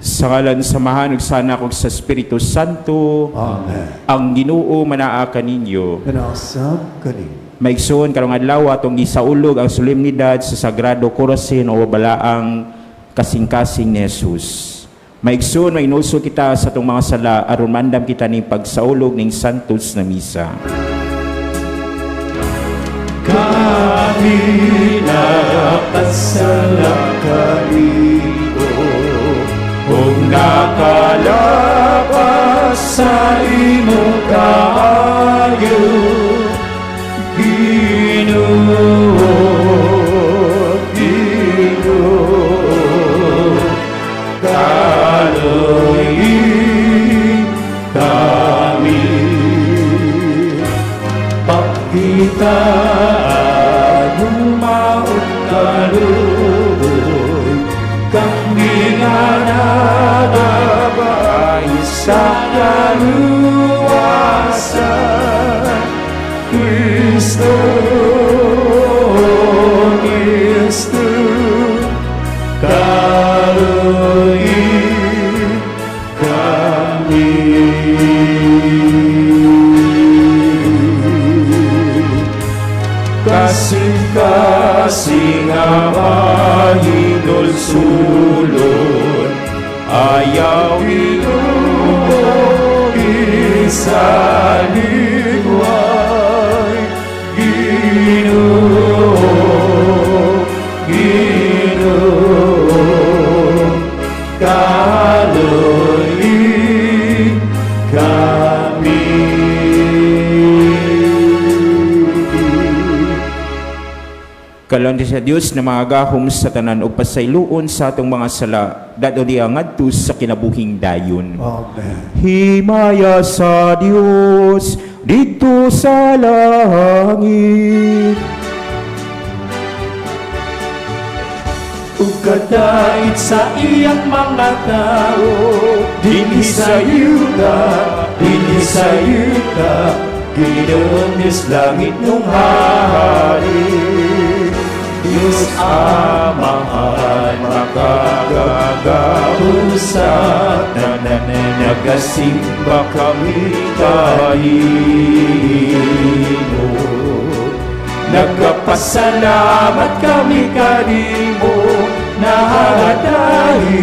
Sa ngalan samahan ug sana kog sa Espiritu Santo. Amen. Ang Ginoo manaa kaninyo. Kanasab kani. Maigsoon karong adlaw atong gisaulog ang solemnidad sa Sagrado Corazon o balaang kasing-kasing ni Jesus. Maigsoon mainulso kita sa atong mga sala aron mandam kita ning pagsaulog ning Santos na misa. Kami napasala kanimo, kung nakalapas sa imo kaayo, Ginoo, Ginoo, kaluoy kami. Pagkita lumaot kaluoy, kami nga nagabay sa kaluwasan. Kristo, Kristo, kaluoy kami. Kasing-kasing ang idol sulod, ayaw ito isaligway. Ginoo, Ginoo, kaluoy kami. Kalon sa Dios na mga gahom sa tanan ug pasayloon sa atong mga sala dadto diha ngadto sa kinabuhing dayon. Amen. Himaya sa Dios dito sa langit. Ug kadait sa iyang mga tao, dinhi sa yuta, dinhi sa yuta, Ginoong Diyos langit nung hari. Diyos Amahan, makakagahusat, nagasimba kami kanimo. Nagpasalamat kami kanimo, nahadahi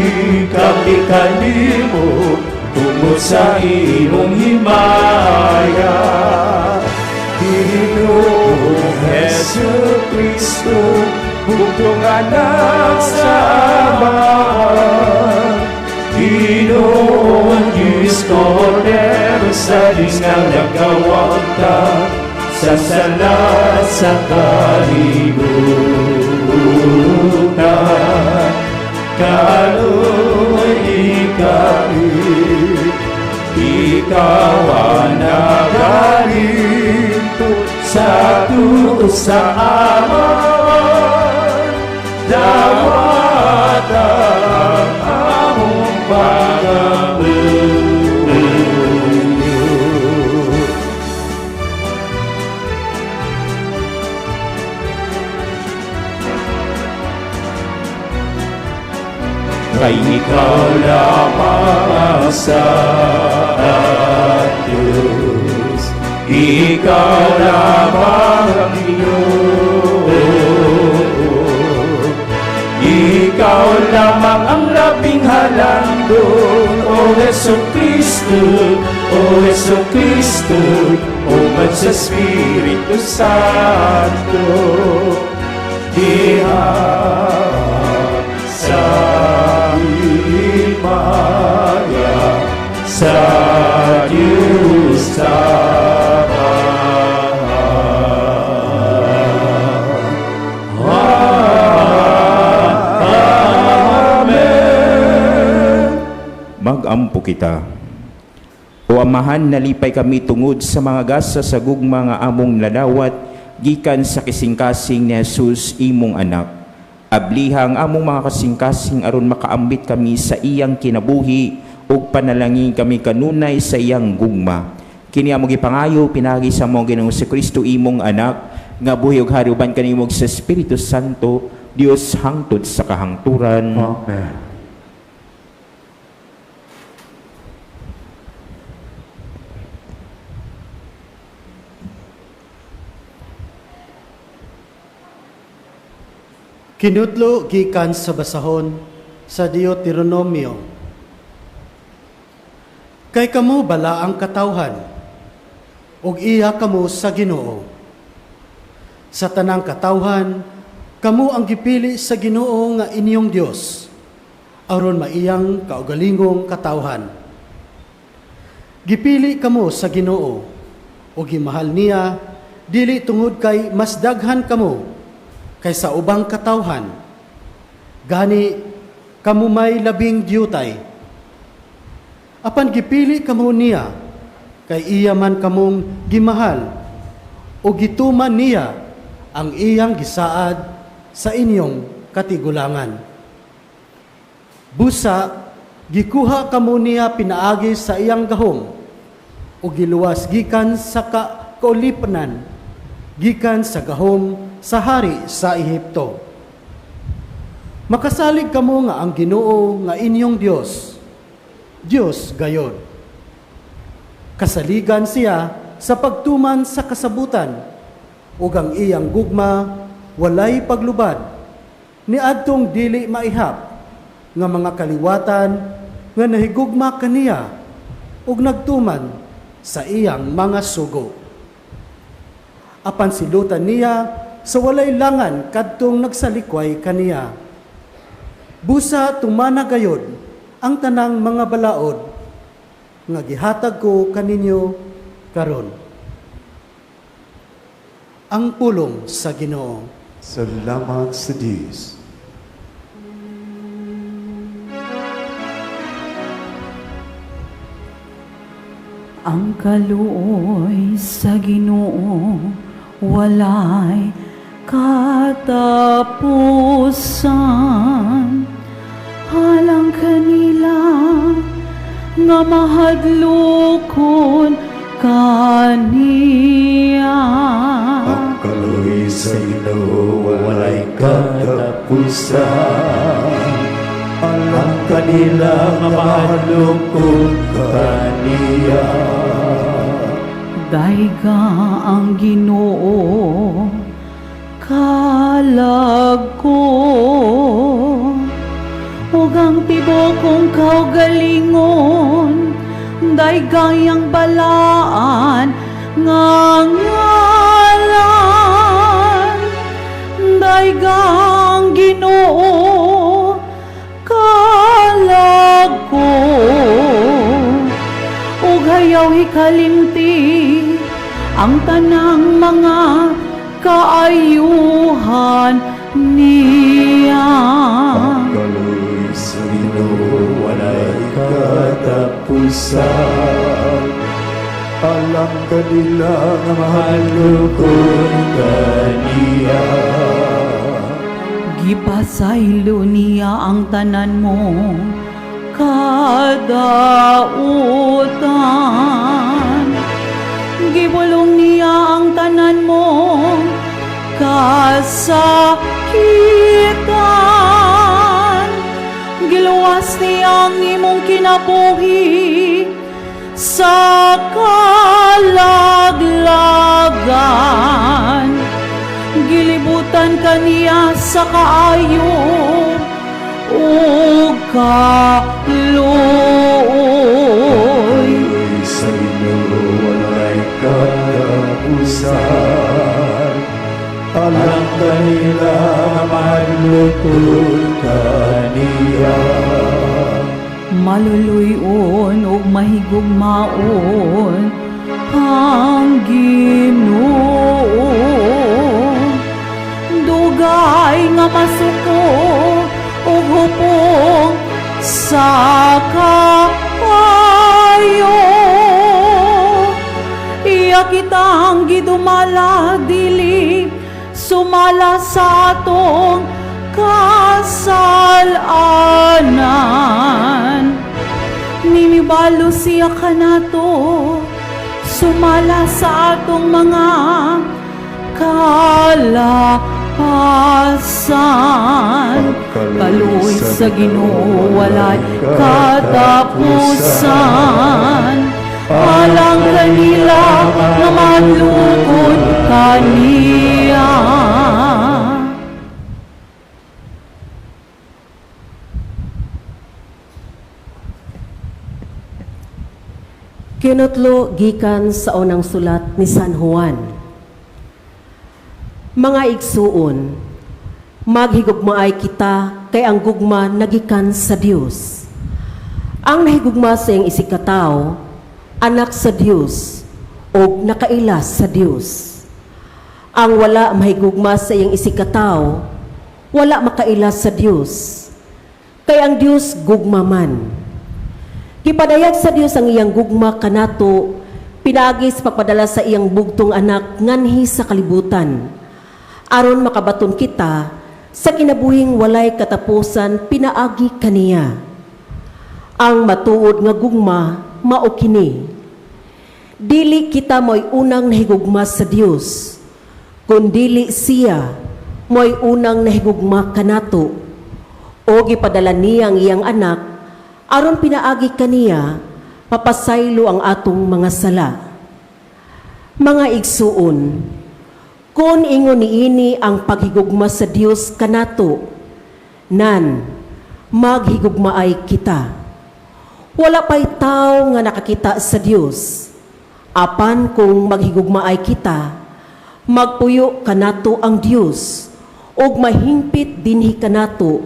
kami kanimo, tungod sa imong himaya. Ginoong Jesucristo, bugtong anak sa Ama. Ginoong Diyos Cordero sa lingang nagawag ka, sa sala sa kalibutan. Kaluoy kami, ikaw ang nagalingkod sa tuos sa Ama. Dawat ang among pagabuyo. Kay ikaw lamang sa Diyos, ikaw lamang ang Ginoo, ikaw lamang ang labing halangdon, O Jesucristo, O Jesucristo, umad sa Espiritu Santo, diha sa himaya sa Diyos Ama. Amen. Magampo kita. O Amahan, nalipay kami tungod sa mga gasa sa gugma nga among ladawat gikan sa kising-kasing ni Jesus imong anak. Ablihang among mga kasing-kasing aron makaambit kami sa iyang kinabuhi ug panalangin kami kanunay sa iyang gugma. Kini among gipangayo pinagi sa among Ginoong si Kristo imong anak nga buhi ug hari uban kanimo sa Espiritu Santo, Dios hangtod sa kahangturan. Amen. Kinutlo gikan sa basahon sa Deuteronomio. Kay kamo bala ang katawhan, ug iya kamo sa Ginoo. Sa tanang katawhan, kamo ang gipili sa Ginoo nga inyong Dios, aron maiyang kaugalingong katawhan. Gipili kamo sa Ginoo, ug gimahal niya, dili tungod kay mas daghan kamo kaysa ubang katawhan. Gani, kamo may labing diyutay. Apan gipili kamo niya, kay iya man kamong gimahal, o gituman niya ang iyang gisaad sa inyong katigulangan. Busa, gikuha kamo niya pinaagi sa iyang gahom, o giluwas gikan sa kaulipanan, gikan sa gahom sa hari sa Ehipto. Makasalig kamo nga ang Ginoo nga inyong Dios gayon. Kasaligan siya sa pagtuman sa kasabutan, ug ang iyang gugma walay paglubad, niadtong dili maihap nga mga kaliwatan nga nahigugma kaniya ug nagtuman sa iyang mga sugo. Apan silutan niya sa walay langan kadtong nagsalikway kaniya. Busa tumana gayod ang tanang mga balaod nga gihatag ko kaninyo karon. Ang pulong sa Ginoo. Salamat sa Diyos. Ang kaluoy sa Ginoo walay katapusan, halang kanila nga mahadlokon kaniya. Ang kaluoy sa Ginoo walay katapusan, alam kanila nga mahadlokon kaniya. Daiga ang Ginoo kalagko, ug ang tibokong kaugalingon, daigayang balaan nga ngalan. Daigang Ginoo kalagko, ug hayaw hikalimti ang tanang mga kaayuhan niya. Ang kaluoy sa Ginoo walay katapusan, alam kanila nga mahadlokon kaniya. Gipasaylo niya ang tanan mo kadautan, gibulong niya ang tanan mo kasakitan, giluwas niya ang imong kinabuhi sa kalaglagan, gilibutan kaniya sa kaayo ug kaluoy. Sa Ginoo walay katapusan, alam kanila nga mahadlokon kaniya. Maluluyon ug mahigugmaon ang Ginoo, dugay nga masuko ug hupong sa kapayo. Iya kitang gidumala dili sumala sa atong kasalanan. Ninibalo siya kanato sumala sa atong mga kalapasan. Kaluoy sa Ginoo walay katapusan, alang kanila nga madlukod kaniya. Kinutlo gikan sa unang sulat ni San Juan. Mga igsuon, maghigugmaay kita kay ang gugma nagikan sa Dios. Ang nahigugma sa iyang isikataw, anak sa Dios o nakailas sa Dios. Ang wala mahigugma sa iyang isikataw, wala makailas sa Dios. Kay ang Dios gugma man. Gipadayag sa Dios ang iyang gugma kanato, pinagis pagpadala sa iyang bugtong anak nganhi sa kalibutan. Aron makabaton kita sa kinabuhing walay katapusan pinaagi kaniya. Ang matuod nga gugma mao kini. Dili kita mo'y unang nahigugma sa Dios, kundili siya mo'y unang nahigugma kanato. O gipadala niya ang iyang anak aron pinaagi kaniya papasaylo ang atong mga sala. Mga igsuon, kung ingon niini ang paghigugma sa Dios kanato, nan maghigugmaay kita. Wala pa'y tao nga nakakita sa Dios. Apan kung maghigugmaay kita, magpuyo kanato ang Dios, ug mahimpit dinhi kanato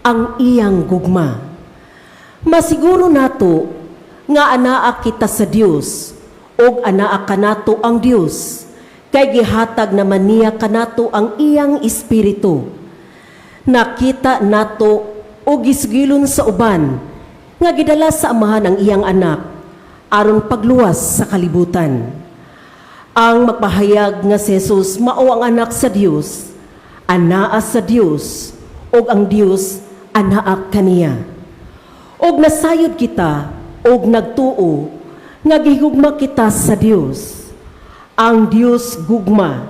ang iyang gugma. Masiguro nato nga anaa kita sa Dios, ug anaa kanato ang Dios, kay gihatag naman niya kanato ang iyang espiritu. Nakita nato ug gisugilon sa uban nga gidala sa amahan ang iyang anak aron pagluwas sa kalibutan. Ang magpahayag nga si Jesus mao ang anak sa Dios, anaa sa Dios, ug ang Dios anaa kaniya. Og nasayod kita, og nagtuo, nga gihugma kita sa Dios. Ang Dios gugma,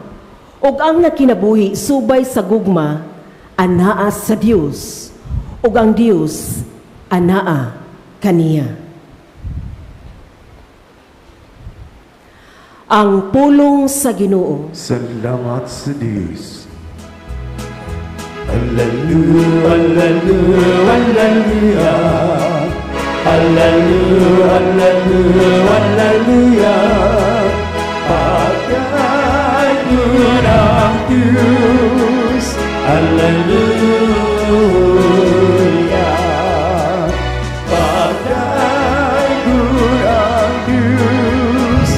og ang nakinabuhi subay sa gugma, anaa sa Dios, og ang Dios anaa kaniya. Ang pulong sa Ginoo. Salamat sa Diyos. Hallelujah, hallelujah, hallelujah, hallelujah, hallelujah. Pagkain ng Diyos, hallelujah. Pagkain ng Diyos,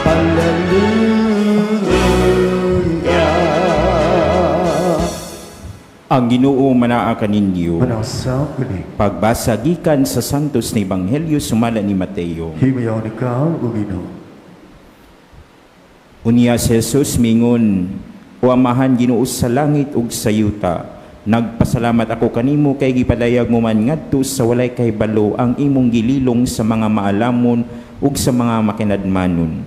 hallelujah. Ang Ginoo manaa kaninyo. Manasa kini, Pagbasa gikan sa Santos na Ebanghelyo sumala ni Mateo. himayaw ni ka, o Ginoo. Unya si Jesus mingon, O Amahan Ginoo sa langit ug sa yuta, nagpasalamat ako kanimo kay gipadayag mo man ngadto sa walay kahibalo ang imong gililong sa mga maalamon ug sa mga makinadmanon.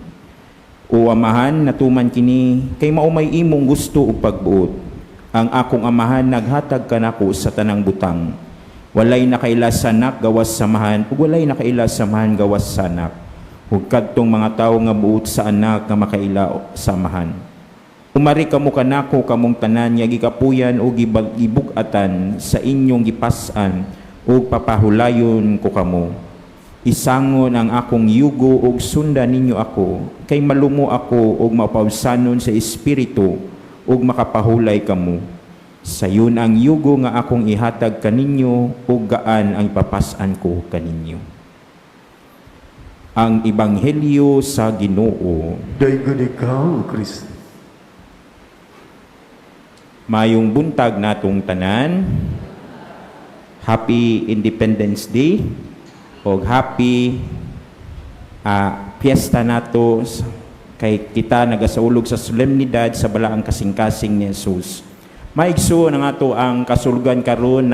O Amahan, natuman kini kay maumay imong gusto ug pagbuot. Ang akong amahan naghatag kanako sa tanang butang. Walay nakailas sanak gawas samahan ug walay nakailas samahan gawas sanak. Ug kadtong mga tawo nga buot sa anak nga makaila samahan. Umari kamo kanako kamong tanan nga gikapuyan o gibug-atan sa inyong gipas-an ug papahulayon ko kamo. Isangon ang akong yugo ug sundan ninyo ako, kay malumo ako ug mapawsanon sa espiritu ug makapahulay kamo. Sayon ang yugo nga akong ihatag kaninyo ug gaan ang ipapas-an ko kaninyo. Ang Ebanghelyo sa Ginoo. Daigod ikaw, Kristo. Mayong buntag natong tanan. Happy Independence Day o happy fiesta nato kay kita nagasaulog sa solemnidad sa balaang kasing-kasing ni Jesus. Maigso na nga to ang kasulgan karon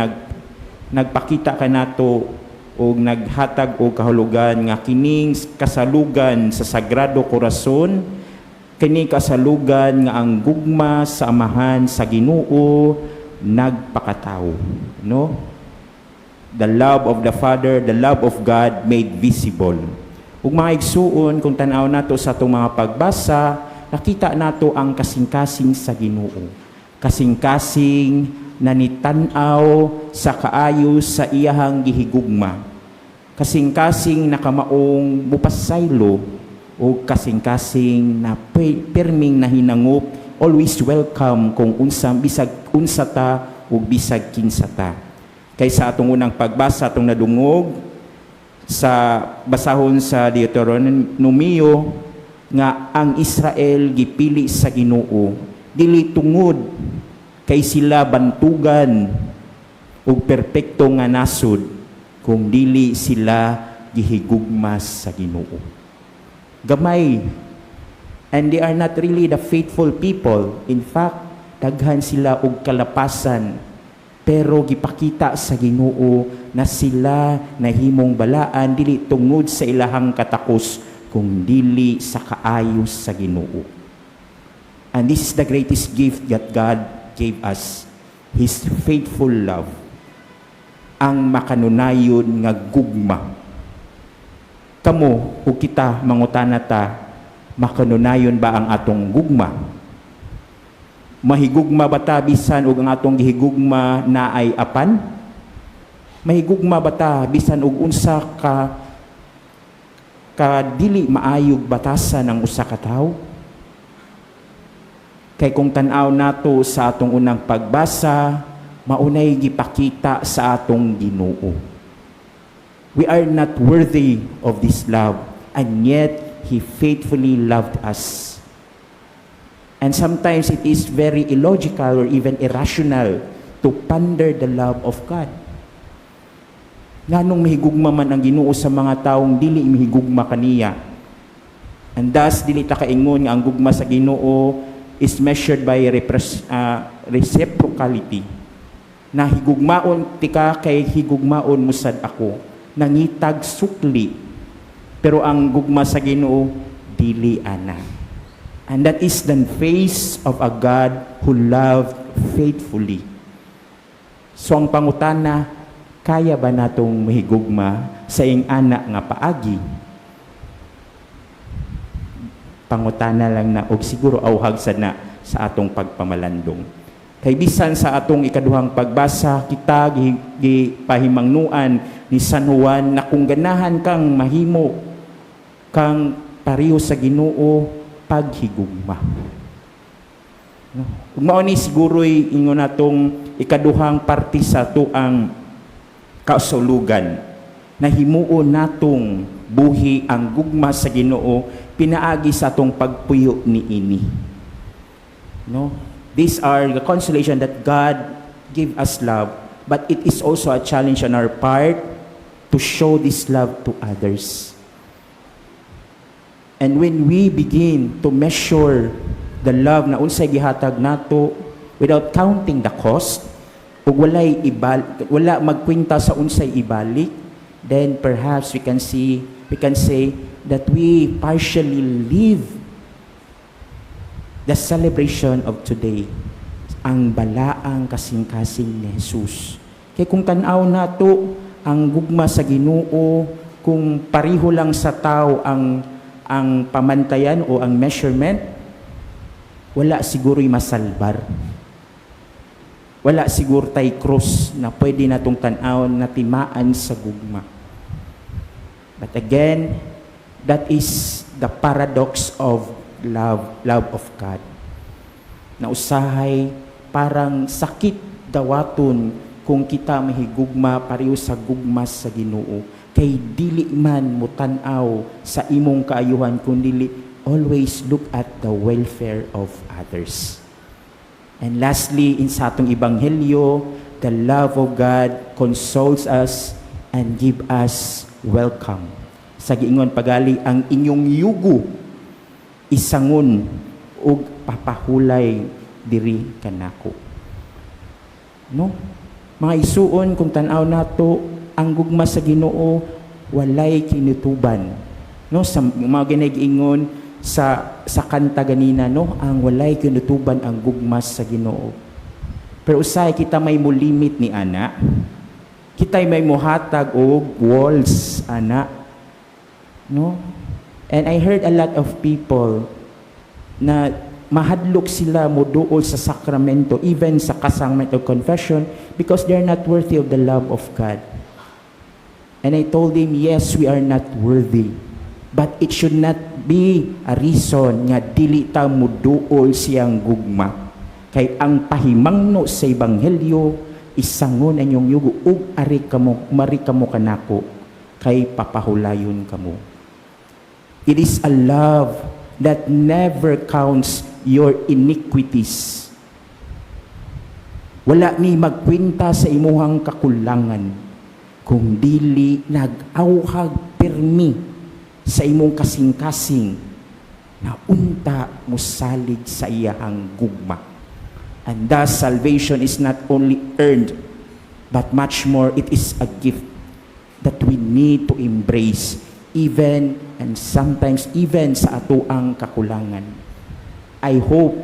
nagpakita ka nato o naghatag o kahulugan nga kining kasalugan sa Sagrado Corazon, kining kasalugan nga ang gugma sa amahan sa Ginoo nagpakatao, no? The love of the Father, the love of God made visible. Ug mga igsuon, kung tanaw nato sa atong mga pagbasa, nakita nato ang kasing-kasing sa Ginoo. Kasing-kasing na nitanaw sa kaayo sa iyahang gihigugma. kasing-kasing nakamaong mupasaylo o kasing-kasing na perming na hinangup, always welcome kung bisag unsa ta o bisag kinsa ta. Kaysa atong unang pagbasa atong nadungog sa basahon sa Deuteronomio nga ang Israel gipili sa Ginoo dili tungod kay sila bantugan ug perpekto nga nasod kung dili sila gihigugma sa Ginoo. Gamay, and they are not really the faithful people. In fact, daghan sila og kalapasan, pero gipakita sa Ginoo na sila nahimong balaan dili tungod sa ilahang katakos kung dili sa kaayos sa Ginoo. And this is the greatest gift that God gave us, His faithful love, ang makanunayon nga gugma. Kamo o kita mangutana ta, makanunayon ba ang atong gugma? Mahigugma ba ta bisan og ang atong gihigugma na ay apan? Mahigugma ba ta bisan og unsa ka dili maayog batasan ng usa ka tawo? Kay kung tan-aw nato sa atong unang pagbasa, maunay gipakita sa atong Ginoo. We are not worthy of this love, and yet He faithfully loved us. And sometimes it is very illogical or even irrational to ponder the love of God. Nganong mahigugma man ang Ginoo sa mga taong dili mahigugma kaniya. And thus, dili ta kaingon nga ang gugma sa Ginoo is measured by reciprocality. Na higugmaon tika kay higugmaon mo sad ako. Nangitag sukli, pero ang gugma sa Ginoo dili ana. And that is the face of a God who loved faithfully. So ang pangutana, kaya ba natong mahigugma sa ing ana nga paagi? Pangutana lang na og siguro auhag sad na sa atong pagpamalandong. Kay bisan sa atong ikaduhang pagbasa, kita gipahimangnuan ni San Juan na kung ganahan kang mahimo kang pareho sa Ginoo paghigugma. No? Kung mao ni siguro'y ingon natong ikaduhang parte sa tuang kausulugan na himuon natong buhi ang gugma sa Ginoo pinaagi sa atong pagpuyo niini. No? These are the consolation that God gave us love, but it is also a challenge on our part to show this love to others. And when we begin to measure the love na unsay gihatag nato without counting the cost, ug wala magkwenta sa unsay ibalik, then perhaps we can say that we partially live the celebration of today, ang balaang kasing-kasing ni Jesus. Kaya kung tanaw nato ang gugma sa Ginoo, kung pariho lang sa tao ang pamantayan o ang measurement, wala siguro'y masalbar. Wala siguro tay cross na pwede natong tanaw na timaan sa gugma. But again, that is the paradox of love of God. Na usahay parang sakit dawaton kung kita mahigugma pareho sa gugma sa Ginoo. Kay dili man mo tan-aw sa imong kaayuhan kundi always look at the welfare of others. And lastly, in sa atong ebanghelyo, the love of God consoles us and give us welcome. Sa giingon pagali ang inyong yugo isangon ug papahulay diri kanako. No? Mga isuon kung tan-aw nato ang gugma sa Ginoo walay kinutuban. No, sa mga ginag-ingon sa kanta ganina, no, ang walay kinutuban ang gugma sa Ginoo. Pero usay kita may mo limit ni ana. Kitay may mohatag og walls ana. No? And I heard a lot of people na mahadlok sila mo duol sa sakramento, even sa sacrament of confession, because they're not worthy of the love of God. And I told him, yes, we are not worthy. But it should not be a reason nga dili ta muduol siyang gugma. Kay ang pahimangno sa Ebanghelyo, isangon ang iyong yugo, ug mari kamo kanako, kay papahulayon kamo. It is a love that never counts your iniquities. Wala ni magkwinta sa imuhang kakulangan, kung dili nag-awhag permi sa imong kasing-kasing na unta musalig sa iyahang gugma. And thus, salvation is not only earned, but much more, it is a gift that we need to embrace, even and sometimes even sa atoang kakulangan. I hope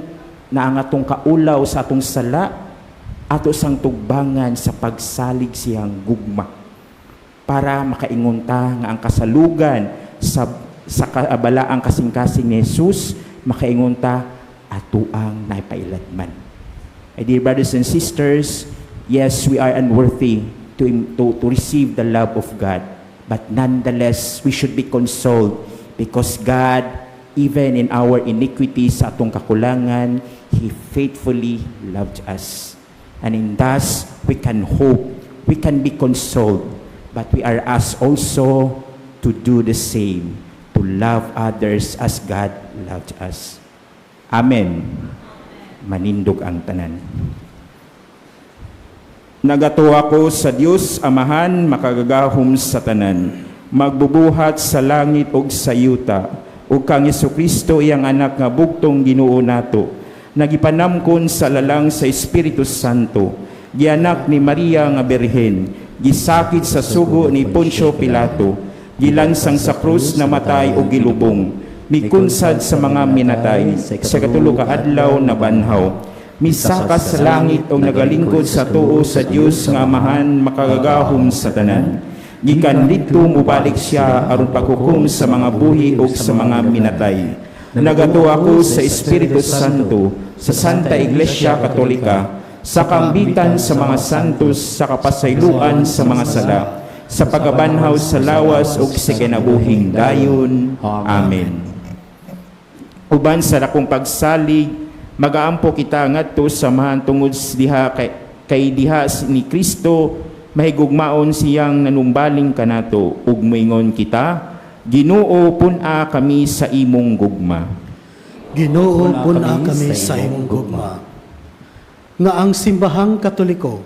na ang atong kaulaw sa atong sala, ato sang tugbangan sa pagsalig siyang gugma, para makaingon ta nga ang kasalugan sa kaabalaang kasing-kasing ni Jesus, makaingon ta atuang naipailadman. My dear brothers and sisters, yes, we are unworthy to receive the love of God, but nonetheless, we should be consoled because God, even in our iniquities, sa atong kakulangan, He faithfully loved us. And in thus, we can hope, we can be consoled, but we are asked also to do the same, to love others as God loved us. Amen. Manindog ang tanan. Nagatuwa ko sa Dios Amahan, makagagahom sa tanan, magbubuhat sa langit ug sa yuta, ug kang Jesucristo iyang anak nga bugtong Ginoo nato, nagipanamkon sa lalang sa Espiritu Santo, gianak ni Maria nga Birhen, gisakit sa sugo ni Poncio Pilato, gilansang sa krus na matay o gilubong, mikunsad sa mga minatay, sa katulo ka adlaw na banhaw, misakas sa langit o nagalingkod sa tuo sa Dios nga Amahan, makagagahom sa tanan. Gikan dito mubalik siya aron paghukom sa mga buhi o sa mga minatay. Nagatuwa ko sa Espiritu Santo, sa Santa Iglesia Katolika, sa kambitan sa mga santos, sa kapasayloan sa mga sala, sa pagabanhaw sa lawas o sa kinabuhing dayon. Amen. Uban sa dakong pagsalig, magaampo kita ngadto sa mahan tungod diha kay diha ni Kristo, mahigugmaon siyang nanumbaling kanato, ug moingon kita, Ginoo pun-a kami sa imong gugma. Ginoo pun-a kami sa imong gugma. Nga ang simbahang Katoliko,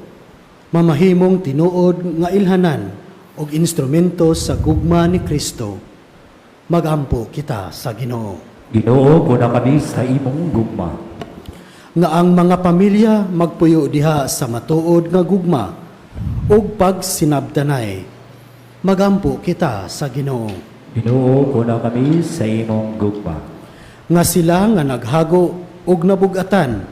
mamahimong tinuod nga ilhanan og instrumento sa gugma ni Kristo, magampo kita sa Ginoo. Ginoo po na kami sa imong gugma. Nga ang mga pamilya magpuyo diha sa matuod nga gugma ug pagsinabdanay, magampo kita sa Ginoo. Ginoo po na kami sa imong gugma. Nga sila nga naghago ug nabugatan,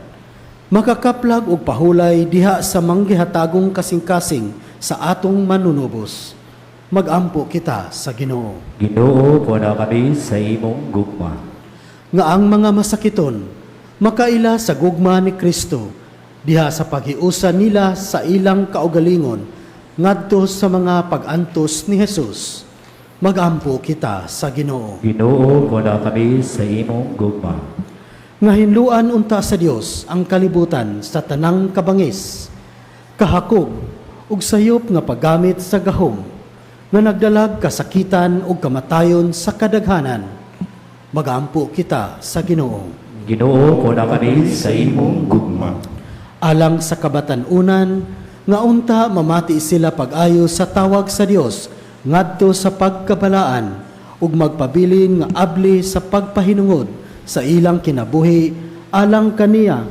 makakaplag og pahulay diha sa manggihatagong kasing-kasing sa atong manunubos, magampo kita sa Ginoo. Ginoo po na kami sa imong gugma. Nga ang mga masakiton makaila sa gugma ni Kristo diha sa paghiusa nila sa ilang kaugalingon ngadto sa mga pag-antos ni Jesus, magampo kita sa Ginoo. Ginoo po na kami sa imong gugma. Nga hinluan unta sa Dios ang kalibutan sa tanang kabangis, kahakog ug sayop nga paggamit sa gahom, nga nagdalag kasakitan ug kamatayon sa kadaghanan, magampo kita sa Ginoo. Ginoo po na kami sa imong gugma. Alang sa kabatanunan, nga unta mamati sila pag-ayo sa tawag sa Dios ngadto sa pagkabalaan ug magpabilin nga abli sa pagpahinungod sa ilang kinabuhi alang kaniya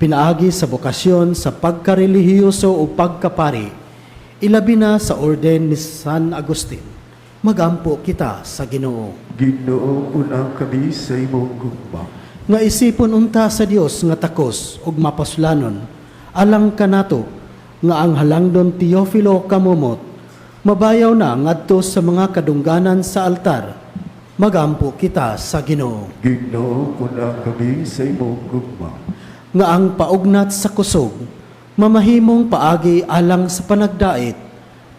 pinaagi sa bokasyon sa pagkarelihiyoso o pagkapari, ilabi na sa orden ni San Agustin, magampo kita sa Ginoo. Ginoo una kami sa imong gugma. Nga isipon unta sa Dios nga takos ug mapasulanon alang kanato nga ang halangdon Teofilo kamumot mabayaw na ngadto sa mga kadungganan sa altar, magampo kita sa Ginoo. Ginoo una kami sa imong gugma. Nga ang paugnat sa kusog mamahimong paagi alang sa panagdait,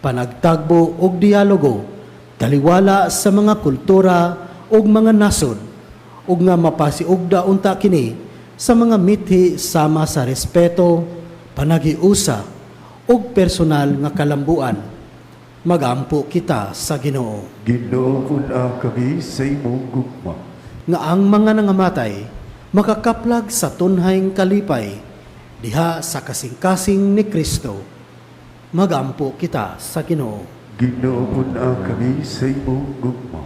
panagtagbo ug dialogo, taliwala sa mga kultura ug mga nasod, ug nga mapasiugda unta kini sa mga mithi sama sa respeto, panagiusa ug personal nga kalambuan. Magampo kita sa Ginoo. Ginoo una kami sa imong gugma. Nga ang mga nangamatay makakaplag sa tunhayng kalipay diha sa kasing-kasing ni Kristo. Magampo kita sa Ginoo. Ginoo una kami sa imong gugma.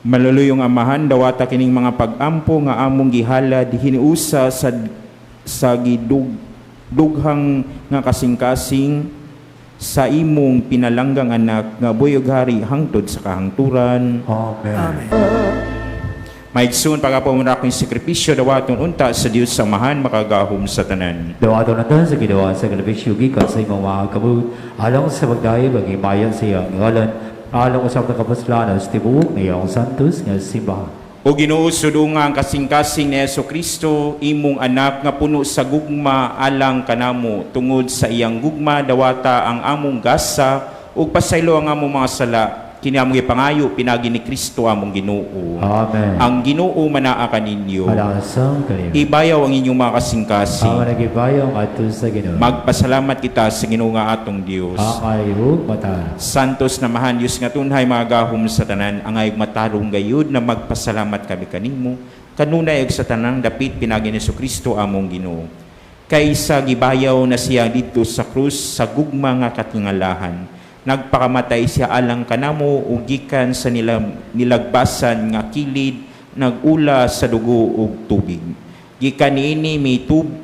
Maluluyong Amahan, dawata kining mga pag-ampo nga among gihalad hiniusa sa gidughang nga kasing-kasing sa imong pinalanggang anak nga buyog hari hangtod sa kahangturan. Amen. Maigsoon pagapamuna akong sakripisyo dawaton unta sa Dios sa Amahan makagahom sa tanan. Dawaton natin sa ginawa sa kalabisyo gikan sa imong mga kabut, alang sa pagdayo bagi mayan sa iyang ngalan, alang usap na kapaslanan sa tibuok ng iyong santos nga simbahan. O Ginoo sudunga ang kasing-kasing ni Jesucristo, imong anak nga puno sa gugma alang kanamo tungod sa iyang gugma dawata ang among gasa ug pasaylo ang among mga sala. Kini among ipangayo pinagi ni Kristo among Ginoo. Amen. Ang Ginoo manaa kaninyo. Alasang kanimo. Ibayaw ang inyong mga kasing-kasing. Ang nagibayang ato sa Ginoo. Magpasalamat kita sa Ginoo nga atong Dios. Ang ayog mata. Santos na mahan Diyos nga tunhay mga gahom sa tanan, ang ayog matarong gayud na magpasalamat kami kanimo, kanunay ug sa tanang dapit pinagi ni Jesucristo among Ginoo. Kaysa gibayaw na siya dito sa krus sa gugma nga katingalahan, nagpakamatay siya alang kanamo ug gikan sa nilagbasan nga kilid nagula sa dugo ug tubig. Gikan niini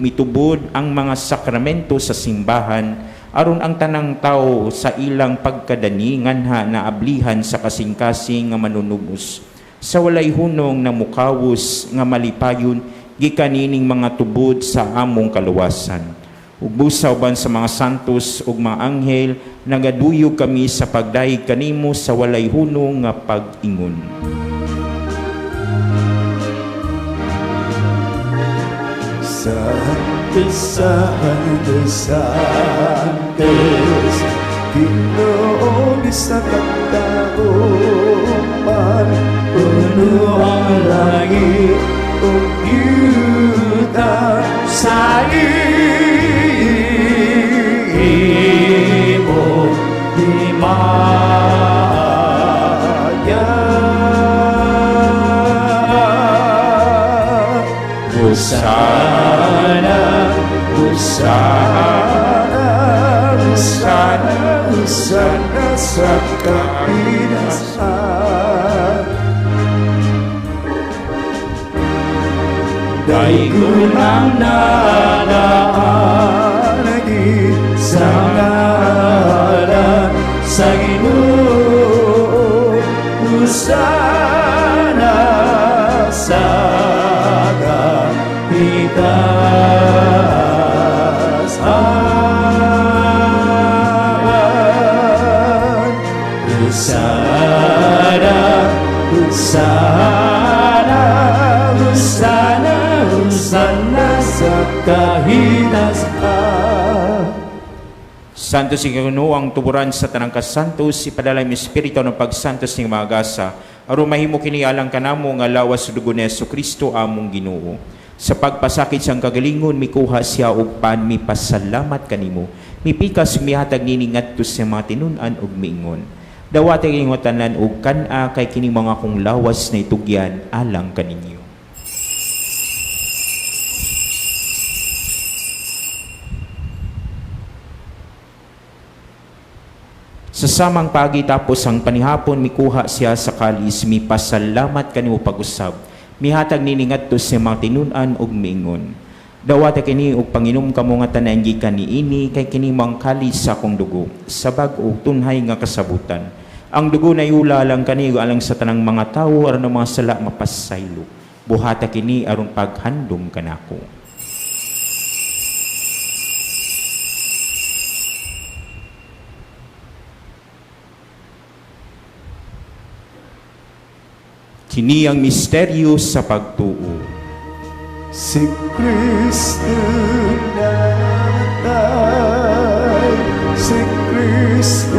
mitubod ang mga sakramento sa simbahan aron ang tanang tao sa ilang pagkadani nganha na ablihan sa kasing-kasing nga manunubos. Sa walay hunong na mukawos nga malipayon gikan niining mga tubod sa among kaluwasan. Ug busa uban sa mga santos ug mga anghel nagaduyog kami sa pagdayeg kanimo sa walay hunong nga pag-ingon. Santos, Santos, Santos, Ginoo ni sa katauhan, puno ang langit ug yuta sa imo himaya. Hosana, Hosana, Hosana, Hosana sa kapinasan. Daigon ang nanaalagi sa ngalan sa Ginoo. Hosana sa kapitasan. Hosana, Hosana, Hosana, Hosana sa kahitasan. Santos si Ginoo ang tuburan sa tanang kasantos, ipadala mi espiritu ng pagsantos ning mga gasa, aron mahimo kini alang kanamo nga lawas sa dugo ni Jesucristo among Ginoo. Sa pagpasakit siyang kagalingon, mikuha siya og pan, mipasalamat kanimo. Mipikas mihatag nini ngadto sa mga tinunan ug miingon. Dawat kay tanan og kana kay kini mga kong lawas na itugyan alang kaninyo. Sa samang pagi tapos ang panihapon mikuha siya sa kalis, mipasalamat kanimo pag-usab. Mihatag nini ngadto sa mga tinunan ug miingon. Dawata kini og panginom kamo nga tanan gikan niini kay kini mang kalis sa akong dugo, sa bag-o tunhay nga kasabutan. Ang dugo na yula lang kani alang sa tanang mga tawo aron ang mga sala mapasaylo. Buhata kini aron paghandom kanako. Kini ang misteryo sa pagtuo. Si Kristo namatay, si Kristo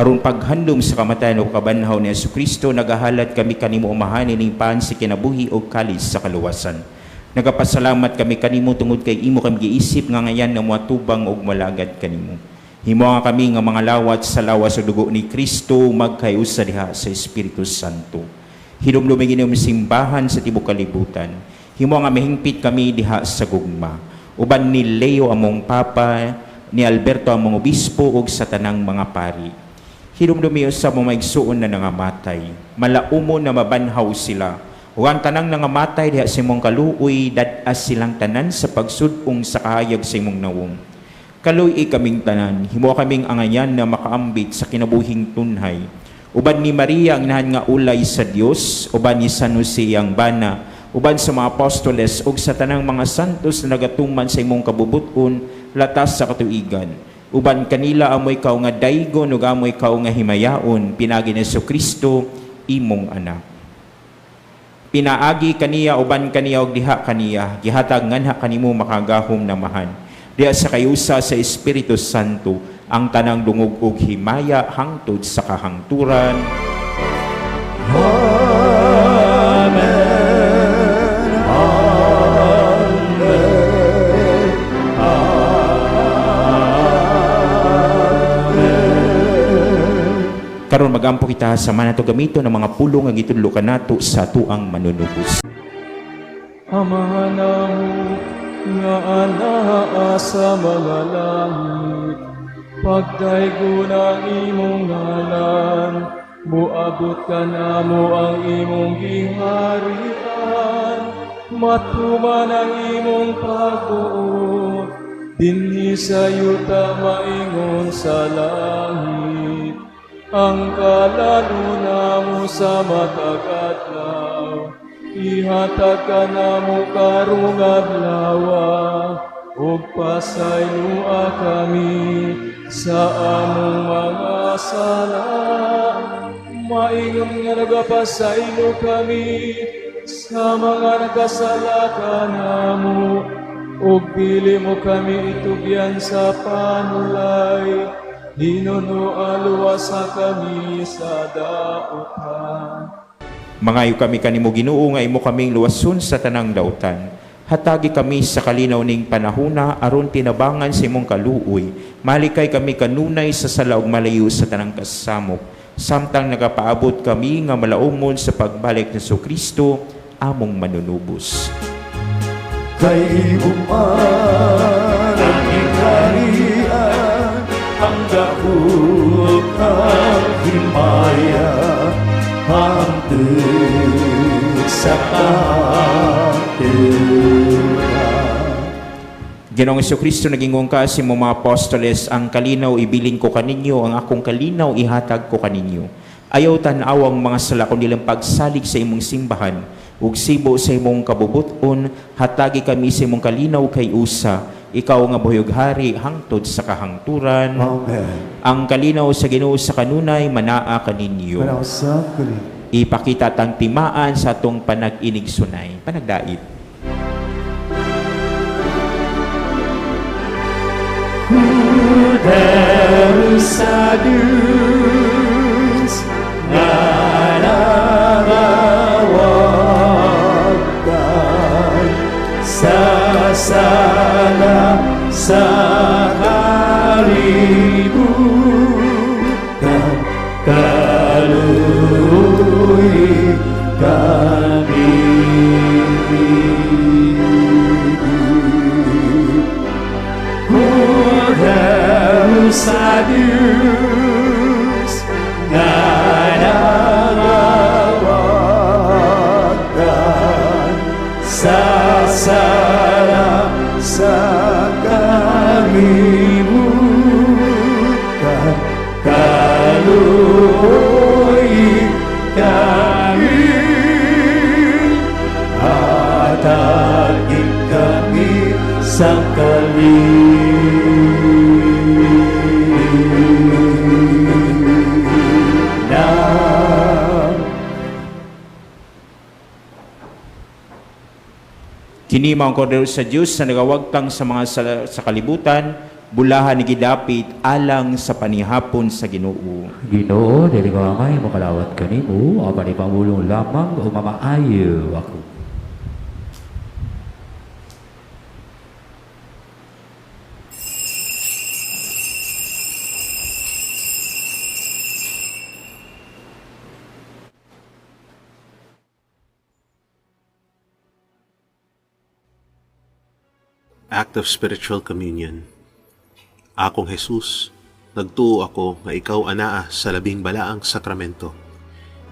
aron paghandom sa kamatayan o kabanhaw ni Jesucristo, nagahalat kami kanimo umahanin ning paan si kinabuhi o kalis sa kaluwasan. Nagapasalamat kami kanimo tungod kay imo kami giisip nga ngayan na muatubang og malagad kanimo. Himo nga kami nga mga lawat sa lawas sa dugo ni Kristo magkayusa diha sa Espiritu Santo. Hinumdumi gining simbahan sa tibuok kalibutan. Himo nga mahingpit kami diha sa gugma. Uban ni Leo among papa, ni Alberto among obispo ug sa tanang mga pari. Hinumdumi sa mga maigsuon na nangamatay. Malaumon na mabanhaw sila. Ug ang tanang nangamatay diha sa imong kaluoy, dadas silang tanan sa pagsud-ong sa kahayag sa imong nawong. Kaluoy kaming tanan, himo kaming angayan na makaambit sa kinabuhing tunhay. Uban ni Maria ang inahan nga ulay sa Dios, uban ni San Jose ang bana, uban sa mga apostoles ug sa tanang mga santos na nagatuman sa imong kabubuton latas sa katuigan. Uban kanila amoy kaw nga daygon ug amoy kaw nga himayaon pinagi ni Jesucristo imong anak. Pinaagi kaniya uban kaniya ug diha kaniya gihatag nganha kanimo makagahom na mahan. Diha sa kayusa sa Espiritu Santo ang tanang dungog ug himaya hangtod sa kahangturan. Karon magampo kita sa manato gamito ng mga pulong nga gitudlo kanato sa tuang manunubos. Amahan mo nga anaa sa mga langit, pagdaygo ng imong ngalan, muabot ka na mo ang imong giharian, matuman ang imong pagbuot, dinhi sa yuta maingon sa langit. Ang kalaluna mo sa matagadlaw, ihatag ka na mo karong adlawa, ug pasaylua kami sa among mga sala. Maingon nga nagapasaylo kami sa mga nagkasala ka namo, ug dili mo kami itugyan sa panulay. Hinunualuwasa kami sa dautan. Mangayo kami kanimo Ginoo nga imo kaming luwason sa tanang dautan. Hatagi kami sa kalinaw ning panahona aron tinabangan sa imong kaluoy. Malikay kami kanunay sa sala ug malayo sa tanang kasamok. Samtang nagapaabot kami nga malaumon sa pagbalik ni Jesucristo among manunubos. Kay uman ang ikarian, ang dahok ang himaya, hangtod sa kahangturan. Ginoong Jesucristo nagingong ka sa imong mga apostoles, ang kalinaw ibilin ko kaninyo, ang akong kalinaw ihatag ko kaninyo. Ayaw tan-aw ang mga sala kundi lang pagsalig sa imong simbahan, ug sibo sa imong kabubuton, hatagi kami sa imong kalinaw kay usa. Ikaw nga buhiyog hari hangtod sa kahangturan. Amen. Ang kalinaw sa Ginoo sa kanunay manaa kaninyo. Panawsap ko rin. Ipakita tang timaan sa atong panag-inig sunay. Panagdait. Kuder sa Diyos nga nangawagdan sa sala sa kalibutan, kaluoy kami. Sa Diyos nga nangawagdan sa sala sa kalibutan, kaluoy kami, hatagin kami sa Kini mao ang kordero sa Dios na nagawagtang sa mga sa kalibutan, bulahan ni gidapit alang sa panihapon sa Ginoo. Ginoo, dili ko angay makalawat kanimo, apan ipamulong lamang o mamaayo ako. Act of Spiritual Communion. Akong Jesus, nagtuo ako nga ikaw anaa sa labing balaang sakramento.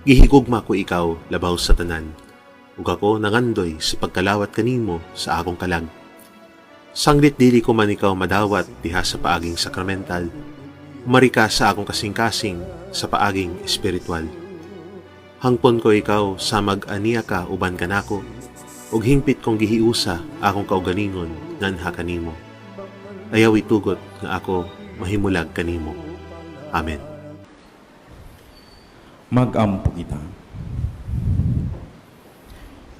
Gihigugma ko ikaw labaw sa tanan, ug ako nangandoy sa pagkalawat kanimo sa akong kalag. Sanglit dili ko man ikaw madawat diha sa paaging sakramental, umarika sa akong kasing-kasing sa paaging espiritual. Hangpon ko ikaw sa mag-aniya ka uban kanako, ug hingpit kong gihiusa akong kaugalingon nganha kanimo. Ayaw itugot nga ako mahimulag kanimo. Amen. Mag-ampo kita.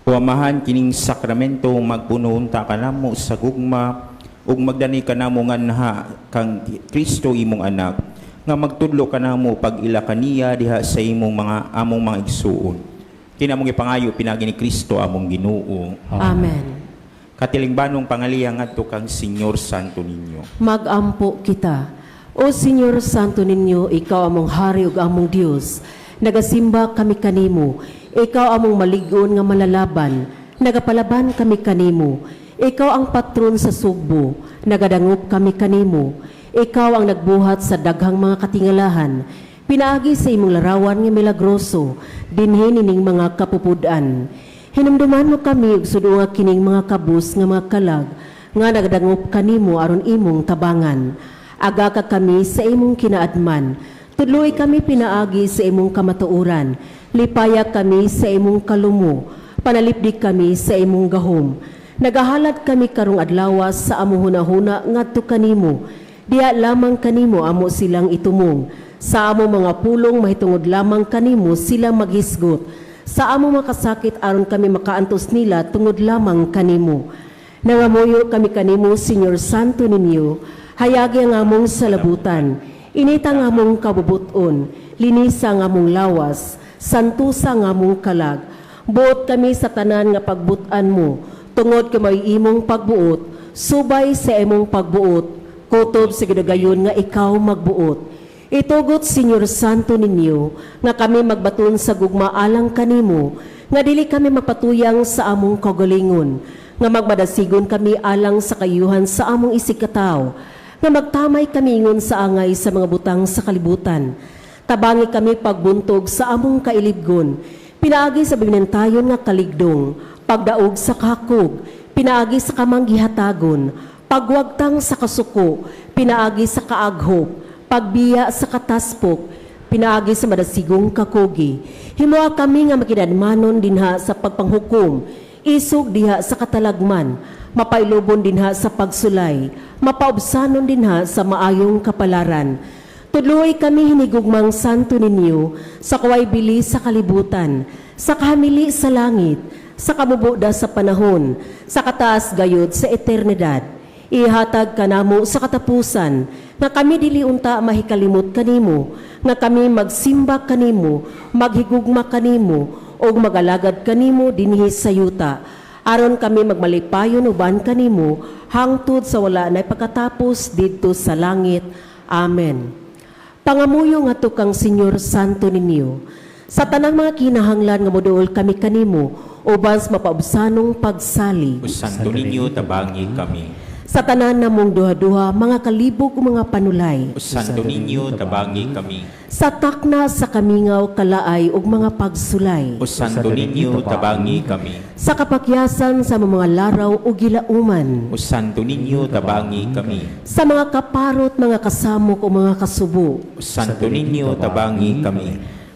O Amahan, kining sakramento magpunoon ta kanamo sa gugma ug magdani kanamo nganha kang Kristo imong anak nga magtudlo kanamo pag ila kaniya diha sa imong among mga igsuon. Kinamong ipangayo pinagi ni Kristo among Ginoo. Amen. Katilingbanong pangaliya ngadto kang Senyor Santo Niño. Magampo kita. O Senyor Santo Niño, ikaw among hari ug among Dios. Nagasimba kami kanimo. Ikaw among maligon nga malalaban. Nagapalaban kami kanimo. Ikaw ang patron sa sugbo. Nagadangop kami kanimo. Ikaw ang nagbuhat sa daghang mga katingalahan. Pinaagi sa imong larawan nga milagroso, dinhi nining mga kapupudan. Hinumduman mo kami ug sudo nga kining mga kabus nga mga kalag nga nagdangop kanimo aron imong tabangan. Aga ka kami sa imong kinaadman. Tudloy kami pinaagi sa imong kamatuoran. Lipaya kami sa imong kalumo. Panalipdik kami sa imong gahom. Nagahalad kami karong adlaw sa amo hunahuna ngadto kanimo. Diya lamang kanimo amo silang itumong. Sa amo mga pulong mahitungod lamang kanimo silang maghisgot. Sa amo makasakit aron kami makaantos nila tungod lamang kanimo. Nangamuyo kami kanimo, Senyor Santo Niño, hayagi ang among salabutan, inita ang among kabubuton, linisa ang among lawas, santusa ang among kalag. Buot kami sa tanan nga pagbutan mo, tungod kamay imong pagbuot, subay sa imong pagbuot, kutob sa gidagayon nga ikaw magbuot. Itugot, Senyor Santo Niño, nga kami magbaton sa gugma alang kanimo, nga dili kami mapatuyang sa among kagalingon, nga magmadasigon kami alang sa kayuhan sa among isikataw, nga magtamay kami ingon sa angay sa mga butang sa kalibutan. Tabangi kami pagbuntog sa among kailibgon, pinaagi sa biminentayon nga kaligdong, pagdaog sa kakog, pinaagi sa kamanggihatagon, pagwagtang sa kasuko, pinaagi sa kaaghop, pagbiya sa kataspok, pinaagi sa madasigong kakogi. Himoa kami nga makinadmanon dinha sa pagpanghukom, isog diha sa katalagman, mapailubon dinha sa pagsulay, mapaubsanon dinha sa maayong kapalaran. Tudloy kami hinigugmang Santo Niño sa kaway bili sa kalibutan, sa kahamili sa langit, sa kamubuda sa panahon, sa kataas gayod sa eternidad. Ihatag kanamo sa katapusan, nga kami dili unta mahikalimot kanimo, nga kami magsimba kanimo, maghigugma kanimo, o magalagad kanimo dinhi sa yuta, aron kami magmalipayon uban kanimo, hangtod sa wala na pagkatapos didto sa langit. Amen. Pangamuyo nga to kang Senyor Santo Niño, sa tanang mga kinahanglan nga moduol kami kanimo, uban sa mapaubsanong pagsali. O Santo Niño, tabangi kami. Sa tanan namong duha-duha, mga kalibog o mga panulay. O Santo Niño, tabangi kami. Sa takna sa kamingaw, kalaay ug mga pagsulay. O Santo Niño, tabangi kami. Sa kapakyasan sa mga laraw o gilauman. O Santo Niño, tabangi kami. Sa mga kaparot, mga kasamok o mga kasubo. O Santo Niño, tabangi kami.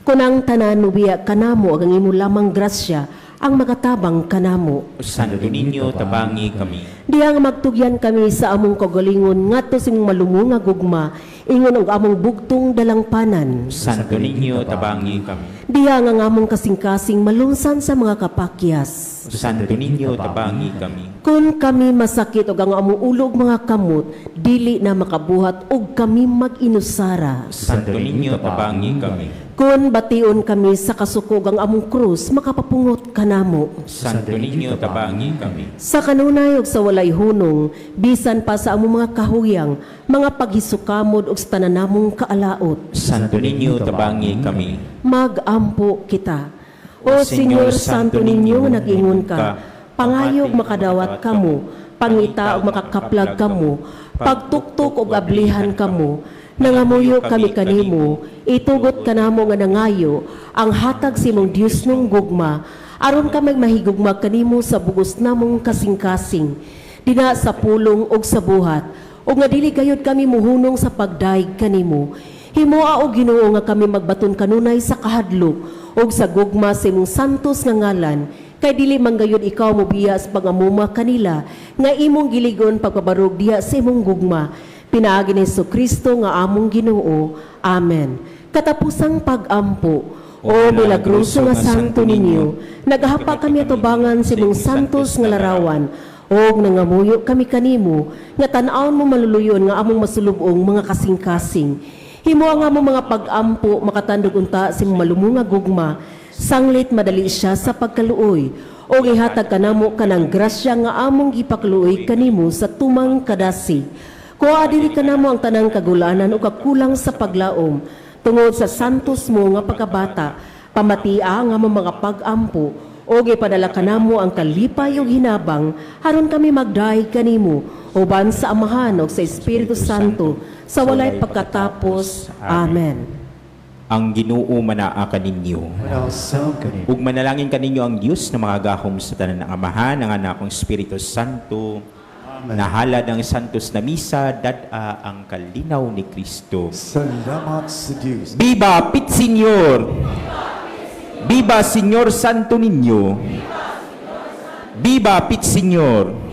Kunang tanan nubiya kanamo ang imo lamang grasya, ang magatabang kanamo. O Santo Niño, tabangi kami. Diyang magtugyan kami sa among kagalingon ngadto sa imong malumong nga gugma, ingon ang among bugtong dalangpanan. Santo Niño, tabangi kami. Diya nga ngamong kasing-kasing malunsan sa mga kapakyas. Santo Niño, tabangi kami. Kung kami masakit o ang among ulog mga kamot, dili na makabuhat o kami mag-inusara. Santo Niño, tabangi kami. Kung bation kami sa kasukog ang among krus, makapapungot kanamo. Santo Niño, tabangi kami. Sa kanunay ug sa walay hunong, bisan pa sa among mga kahuyang, mga paghisukamod ug sa tananamong kaalaot. Santo Niño, tabangi kami. Magampo kita. O Senyor Santo Niño nga nag-ingon ka, pangayog makadawat kamo, pangita ug makakaplag kamo, pagtuktok ug ablihan kamo, nangamuyo kami kanimo, itugot kanamo nga nangayo, ang hatag si mong Dios nung gugma, aron ka mahigugma kanimo sa bugos namong kasing-kasing, dina sa pulong ug sa buhat, ug nga dili gayud kami muhunong sa pagdaig kanimo. Himoa o Ginoo nga kami magbaton kanunay sa kahadlok ug sa gugma sa imong santos nga ngalan, kay dili man gayud ikaw mobiya sa pangamuma kanila nga imong giligon pagpabarog diha sa imong gugma. Pinaagi ni Jesucristo nga among Ginoo. Amen. Katapusang pag-ampo, o milagroso nga Santo Niño, naghapa kami atubangan sa imong santos nga larawan, o nangamuyo kami kanimo, nga tan-awon mo maluluyon nga among masulubong mga kasing-kasing. Himo nga mo mga pag-ampo makatandog unta sa imong malumunga gugma, sanglit madali siya sa pagkaluoy, o ihatag kanamo kanang grasya nga among gipakluoy kanimo sa tumang kadasig. Kuha diri kanamo ang tanang kagulanan o kakulang sa paglaom, tungod sa santos mo nga pagkabata, pamatia nga mo mga pag-ampo, o gipadala kanamo ang kalipay o hinabang, haron kami magdaig kanimo, uban sa Amahan o sa Espiritu Santo, sa walay pagkatapos. Amen. Ang Ginoo manaa kaninyo. Manasam kani. Ug manalangin kaninyo ang Dios na mga gahom sa tanan ng Amahan, ng Anak kong Espiritu Santo. Nahalad ang santos na misa, dad-a ang kalinaw ni Kristo. Salamat sa Diyos. Viva Pit Señor! Viva Señor Santo Niño! Viva Pit Señor!